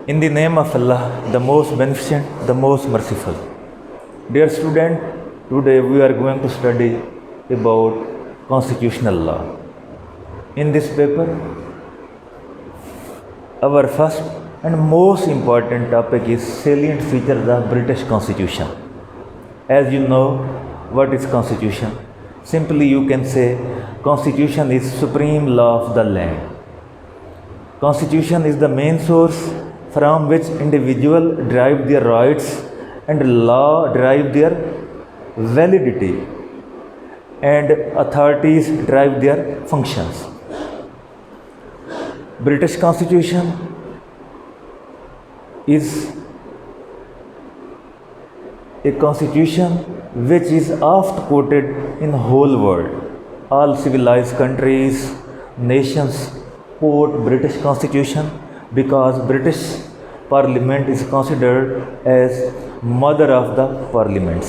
In the name of Allah, the most beneficent, the most merciful. Dear student, today we are going to study about constitutional law. In this paper, our first and most important topic is salient features of British Constitution. As you know, what is Constitution? Simply you can say Constitution is supreme law of the land. Constitution is the main source from which individual derive their rights and law derive their validity and authorities derive their functions. British Constitution is a constitution which is oft quoted in the whole world. All civilized countries, nations quote British Constitution because British Parliament is considered as mother of the parliaments.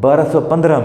1215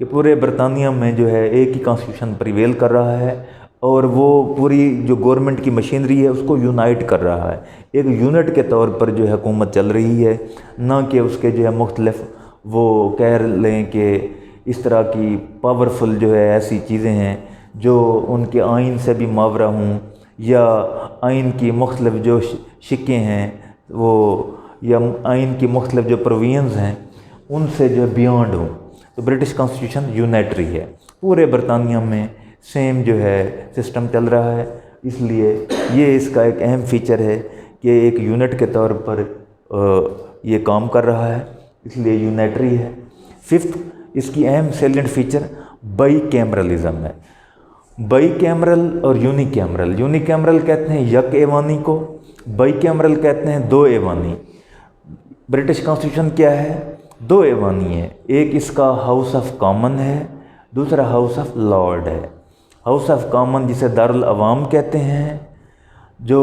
کہ پورے برطانیہ میں جو ہے ایک ہی constitution prevail کر رہا ہے اور وہ پوری جو گورنمنٹ کی مشینری ہے اس کو یونائٹ کر رہا ہے، ایک یونٹ کے طور پر جو ہے حکومت چل رہی ہے، نہ کہ اس کے جو ہے مختلف وہ کہہ لیں کہ اس طرح کی پاورفل جو ہے ایسی چیزیں ہیں جو ان کے آئین سے بھی ماورا ہوں، یا آئین کی مختلف جو شکیں ہیں وہ، یا آئین کی مختلف جو پروویژنز ہیں ان سے جو بیانڈ ہوں۔ تو برٹش کانسٹیٹیوشن یونیٹری ہے، پورے برطانیہ میں سیم جو ہے سسٹم چل رہا ہے، اس لیے یہ اس کا ایک اہم فیچر ہے کہ ایک یونٹ کے طور پر یہ کام کر رہا ہے، اس لیے یونیٹری ہے۔ ففتھ، اس کی اہم سیلینٹ فیچر بائی کیمرلزم ہے۔ بائی کیمرل اور یونی کیمرل، یونی کیمرل کہتے ہیں یک ایوانی کو، بائی کیمرل کہتے ہیں دو ایوانی۔ برٹش کانسٹیٹیوشن کیا ہے؟ دو ایوانی ہے، ایک اس کا ہاؤس آف کامن ہے، دوسرا ہاؤس آف لارڈ ہے۔ ہاؤس آف کامن جسے دارالعوام کہتے ہیں، جو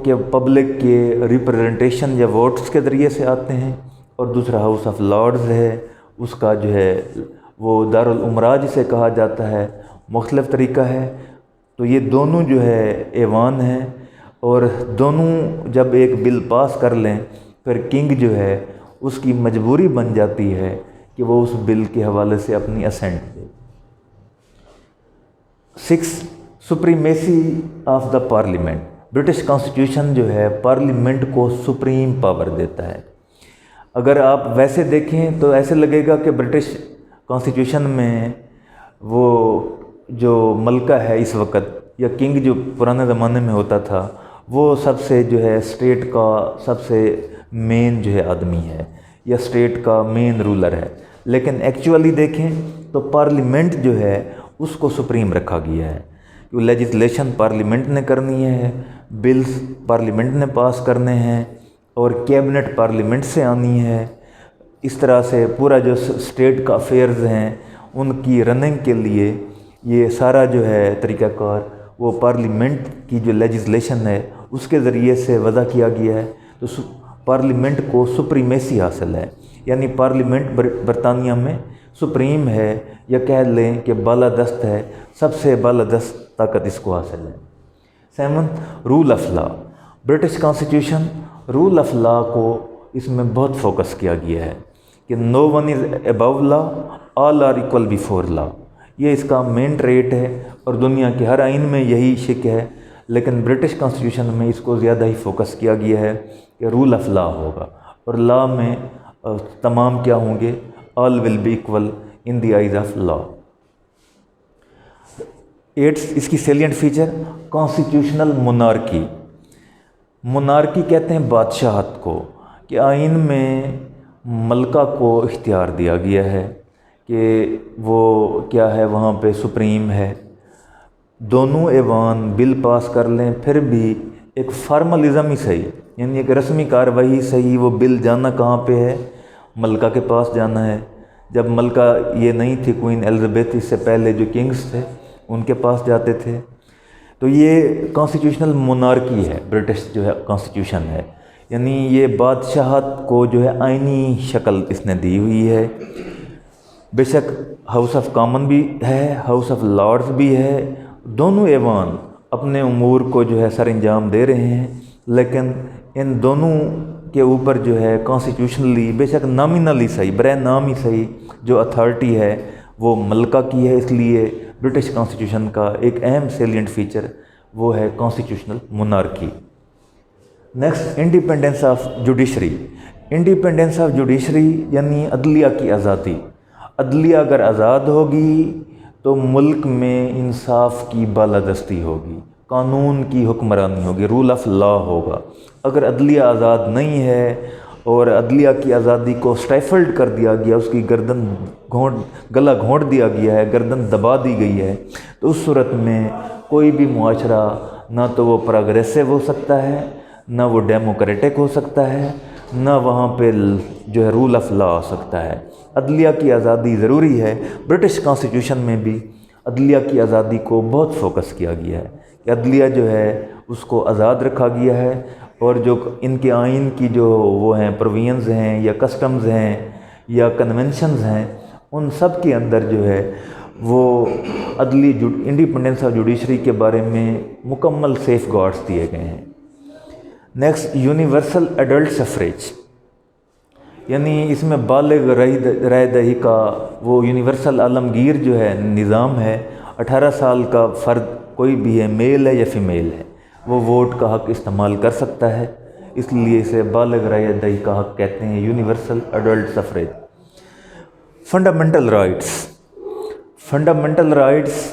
کہ پبلک کے ریپرزنٹیشن یا ووٹس کے ذریعے سے آتے ہیں، اور دوسرا ہاؤس آف لارڈز ہے، اس کا جو ہے وہ دارالامراء جسے کہا جاتا ہے، مختلف طریقہ ہے۔ تو یہ دونوں جو ہے ایوان ہیں، اور دونوں جب ایک بل پاس کر لیں پھر کنگ جو ہے اس کی مجبوری بن جاتی ہے کہ وہ اس بل کے حوالے سے اپنی ascent they. 6، supremacy of the parliament. British constitution جو ہے پارلیمنٹ کو سپریم پاور دیتا ہے۔ اگر آپ ویسے دیکھیں تو ایسے لگے گا کہ برٹش کانسٹیٹیوشن میں وہ جو ملکہ ہے اس وقت، یا کنگ جو پرانے زمانے میں ہوتا تھا، وہ سب سے جو ہے اسٹیٹ کا سب سے مین جو ہے آدمی ہے، یا اسٹیٹ کا مین رولر ہے۔ لیکن ایکچولی دیکھیں تو پارلیمنٹ جو ہے اس کو سپریم رکھا گیا ہے، کہ لیجسلیشن پارلیمنٹ نے کرنی ہے، بلز پارلیمنٹ نے پاس کرنے ہیں، اور کیبنٹ پارلیمنٹ سے آنی ہے۔ اس طرح سے پورا جو اسٹیٹ کا افیئرز ہیں ان کی رننگ کے لیے یہ سارا جو ہے طریقہ کار وہ پارلیمنٹ کی جو لیجسلیشن ہے اس کے ذریعے سے وضع کیا گیا ہے۔ تو پارلیمنٹ کو سپریمیسی حاصل ہے، یعنی پارلیمنٹ برطانیہ میں سپریم ہے، یا کہہ لیں کہ بالادست ہے، سب سے بالادست طاقت اس کو حاصل ہے۔ 7، rule of law. British constitution rule of law کو اس میں بہت فوکس کیا گیا ہے کہ no one is above law, all are equal before law. یہ اس کا مین ٹریٹ ہے، اور دنیا کے ہر آئین میں یہی شک ہے، لیکن برٹش کانسٹیٹیوشن میں اس کو زیادہ ہی فوکس کیا گیا ہے کہ رول آف لا ہوگا، اور لا میں تمام کیا ہوں گے؟ All will be equal in the eyes of law. 8، اس کی salient feature constitutional monarchy. Monarchy کہتے ہیں بادشاہت کو، کہ آئین میں ملکہ کو اختیار دیا گیا ہے کہ وہ کیا ہے، وہاں پہ سپریم ہے۔ دونوں ایوان بل پاس کر لیں پھر بھی ایک فارملزم ہی صحیح، یعنی ایک رسمی کارروائی صحیح، وہ بل جانا کہاں پہ ہے؟ ملکہ کے پاس جانا ہے۔ جب ملکہ یہ نہیں تھی کوئین ایلزابتھ، اس سے پہلے جو کنگز تھے ان کے پاس جاتے تھے۔ تو یہ کانسٹیٹیوشنل مونارکی ہے، برٹش جو ہے کانسٹیٹیوشن ہے، یعنی یہ بادشاہت کو جو ہے آئینی شکل اس نے دی ہوئی ہے۔ بے شک ہاؤس آف کامن بھی ہے، ہاؤس آف لارڈز بھی ہے، دونوں ایوان اپنے امور کو جو ہے سر انجام دے رہے ہیں، لیکن ان دونوں کے اوپر جو ہے کانسٹیٹیوشنلی بے شک نامینلی صحیح، برائے نام ہی صحیح، جو اتھارٹی ہے وہ ملکہ کی ہے۔ اس لیے برٹش کانسٹیٹیوشن کا ایک اہم سیلینٹ فیچر وہ ہے constitutional مونارکی۔ Next, independence of judiciary. Independence of judiciary یعنی عدلیہ کی آزادی۔ عدلیہ اگر آزاد ہوگی تو ملک میں انصاف کی بالادستی ہوگی، قانون کی حکمرانی ہوگی، رول آف لا ہوگا۔ اگر عدلیہ آزاد نہیں ہے اور عدلیہ کی آزادی کو سٹیفلڈ کر دیا گیا، اس کی گلا گھونٹ دیا گیا ہے، گردن دبا دی گئی ہے، تو اس صورت میں کوئی بھی معاشرہ نہ تو وہ پروگریسو ہو سکتا ہے، نہ وہ ڈیموکریٹک ہو سکتا ہے، نہ وہاں پہ جو ہے رول آف لا آ سکتا ہے۔ عدلیہ کی آزادی ضروری ہے۔ برٹش کانسٹیٹیوشن میں بھی عدلیہ کی آزادی کو بہت فوکس کیا گیا ہے کہ عدلیہ جو ہے اس کو آزاد رکھا گیا ہے، اور جو ان کے آئین کی جو وہ ہیں پروویژنز ہیں یا کسٹمز ہیں یا کنونشنز ہیں، ان سب کے اندر جو ہے وہ عدلی انڈیپنڈنس آف جوڈیشری کے بارے میں مکمل سیف گارڈز دیے گئے ہیں۔ نیکسٹ، یونیورسل ایڈلٹ سفریج، یعنی اس میں بالغ رائے دہی کا وہ یونیورسل عالمگیر جو ہے نظام ہے۔ 18 سال کا فرد کوئی بھی ہے، میل ہے یا فیمیل ہے، وہ ووٹ کا حق استعمال کر سکتا ہے، اس لیے اسے بالغ رائے دہی کا حق کہتے ہیں، universal adult suffrage. Fundamental rights, fundamental rights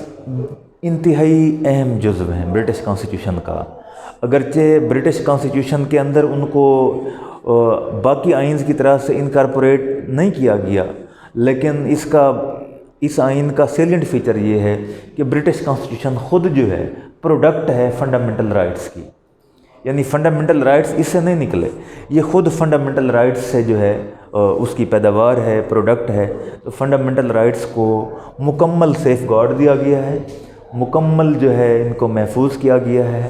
انتہائی اہم جزو ہیں برٹش کانسٹیٹیوشن کا، اگرچہ برٹش کانسٹیٹیوشن کے اندر ان کو باقی آئینز کی طرح سے انکارپوریٹ نہیں کیا گیا، لیکن اس آئین کا سیلینٹ فیچر یہ ہے کہ برٹش کانسٹیٹیوشن خود جو ہے پروڈکٹ ہے فنڈامنٹل رائٹس کی، یعنی فنڈامنٹل رائٹس اس سے نہیں نکلے، یہ خود فنڈامنٹل رائٹس سے جو ہے اس کی پیداوار ہے، پروڈکٹ ہے۔ تو فنڈامنٹل رائٹس کو مکمل سیف گارڈ دیا گیا ہے، مکمل جو ہے ان کو محفوظ کیا گیا ہے،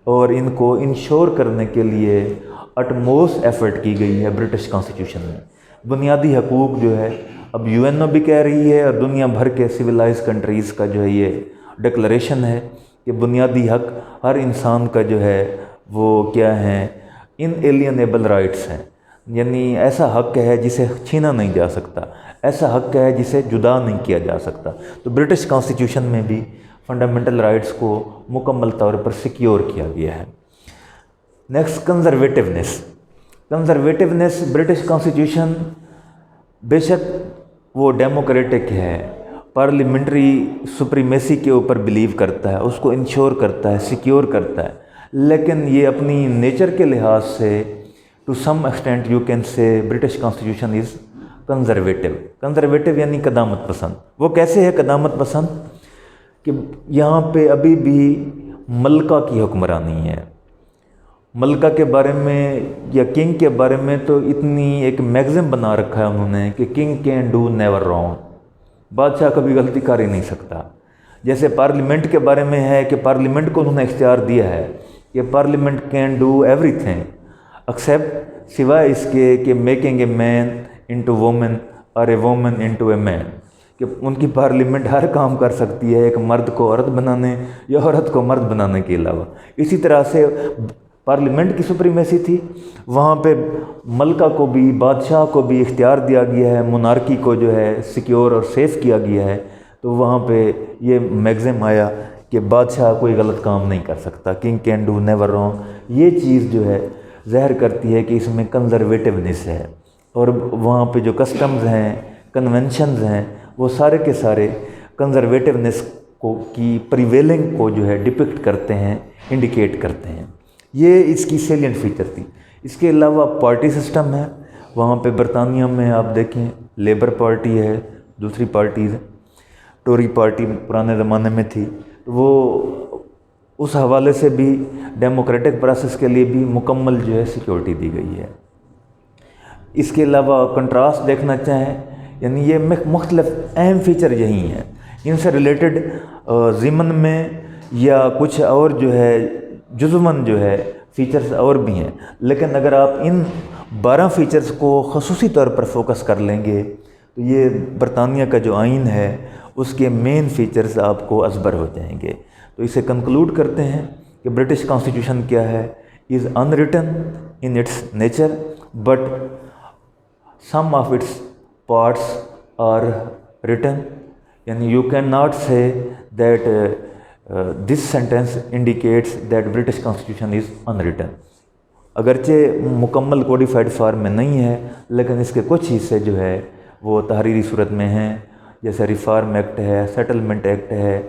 اور ان کو انشور کرنے کے لیے اٹموسٹ ایفرٹ کی گئی ہے برٹش کانسٹیٹیوشن میں۔ بنیادی حقوق جو ہے اب UN بھی کہہ رہی ہے، اور دنیا بھر کے سویلائز کنٹریز کا جو ہے یہ ڈکلریشن ہے کہ بنیادی حق ہر انسان کا جو ہے وہ کیا ہیں، انیلینیبل رائٹس ہیں، یعنی ایسا حق ہے جسے چھینا نہیں جا سکتا، ایسا حق ہے جسے جدا نہیں کیا جا سکتا۔ تو برٹش کانسٹیٹیوشن میں بھی فنڈامنٹل رائٹس کو مکمل طور پر سیکیور کیا گیا ہے۔ نیکسٹ، کنزرویٹیونیس۔ کنزرویٹیونیس، برٹش کانسٹیٹیوشن بے شک وہ ڈیموکریٹک ہے، پارلیمنٹری سپریمیسی کے اوپر بلیو کرتا ہے، اس کو انشور کرتا ہے، سیکیور کرتا ہے، لیکن یہ اپنی نیچر کے لحاظ سے to some extent you can say British constitution is conservative. Conservative یعنی قدامت پسند۔ وہ کیسے ہے قدامت پسند؟ کہ یہاں پہ ابھی بھی ملکہ کی حکمرانی ہے۔ ملکہ کے بارے میں یا کنگ کے بارے میں تو اتنی ایک میگزم بنا رکھا ہے انہوں نے کہ king can do never wrong, بادشاہ کبھی غلطی کر ہی نہیں سکتا۔ جیسے پارلیمنٹ کے بارے میں ہے کہ پارلیمنٹ کو انہوں نے اختیار دیا ہے کہ parliament can do everything except, سوائے اس کے کہ making a man into woman اور اے وومن انٹو اے مین، کہ ان کی پارلیمنٹ ہر کام کر سکتی ہے ایک مرد کو عورت بنانے یا عورت کو مرد بنانے کے علاوہ۔ اسی طرح سے پارلیمنٹ کی سپریمیسی تھی، وہاں پہ ملکہ کو بھی، بادشاہ کو بھی اختیار دیا گیا ہے، مونارکی کو جو ہے سیکیور اور سیف کیا گیا ہے۔ تو وہاں پہ یہ میگزم آیا کہ بادشاہ کوئی غلط کام نہیں کر سکتا، king can do never wrong. یہ چیز جو ہے ظاہر کرتی ہے کہ اس میں کنزرویٹیونیس ہے، اور وہاں پہ جو کسٹمز ہیں، کنونشنز ہیں، وہ سارے کے سارے کنزرویٹیونیس کی پریویلنگ کو جو ہے ڈپکٹ کرتے ہیں، انڈیکیٹ کرتے ہیں۔ یہ اس کی سیلینٹ فیچر تھی۔ اس کے علاوہ پارٹی سسٹم ہے، وہاں پہ برطانیہ میں آپ دیکھیں لیبر پارٹی ہے، دوسری پارٹیز ٹوری پارٹی پرانے زمانے میں تھی، وہ اس حوالے سے بھی ڈیموکریٹک پروسیس کے لیے بھی مکمل جو ہے سیکیورٹی دی گئی ہے۔ اس کے علاوہ کنٹراسٹ دیکھنا چاہیں، یعنی یہ مختلف اہم فیچر یہی ہیں، ان سے ریلیٹڈ ضمن میں یا کچھ اور جو ہے جزوماً جو ہے فیچرز اور بھی ہیں، لیکن اگر آپ ان 12 فیچرز کو خصوصی طور پر فوکس کر لیں گے تو یہ برطانیہ کا جو آئین ہے اس کے مین فیچرز آپ کو ازبر ہو جائیں گے۔ تو اسے کنکلوڈ کرتے ہیں کہ برٹش کانسٹیٹیوشن کیا ہے، is unwritten in its nature but some of its parts are written, یعنی you can not say that this sentence indicates that British constitution is unwritten. اگرچہ مکمل کوڈیفائڈ فارم میں نہیں ہے، لیکن اس کے کچھ حصے جو ہے وہ تحریری صورت میں ہیں، جیسے ریفارم ایکٹ ہے، سیٹلمنٹ ایکٹ ہے،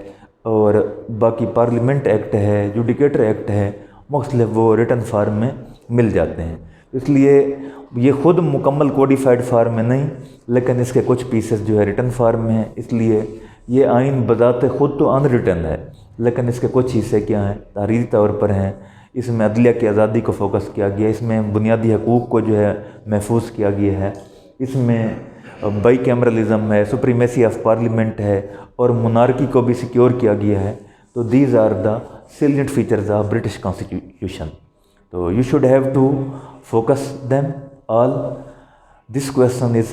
اور باقی پارلیمنٹ ایکٹ ہے، جوڈیکیٹر ایکٹ ہے، مختلف وہ ریٹن فارم میں مل جاتے ہیں۔ اس لیے یہ خود مکمل کوڈیفائڈ فارم میں نہیں، لیکن اس کے کچھ پیسز جو ہے ریٹن فارم میں ہیں، اس لیے یہ آئین بذات خود تو ان ریٹن ہے، لیکن اس کے کچھ حصے کیا ہیں، تحریری طور پر ہیں۔ اس میں عدلیہ کی آزادی کو فوکس کیا گیا، اس میں بنیادی حقوق کو جو ہے محفوظ کیا گیا ہے، اس میں بائی کیمرلزم ہے، سپریمیسی آف پارلیمنٹ ہے، اور مونارکی کو بھی سیکیور کیا گیا ہے۔ تو these are the salient features of British constitution, تو you should have to focus them all. This question is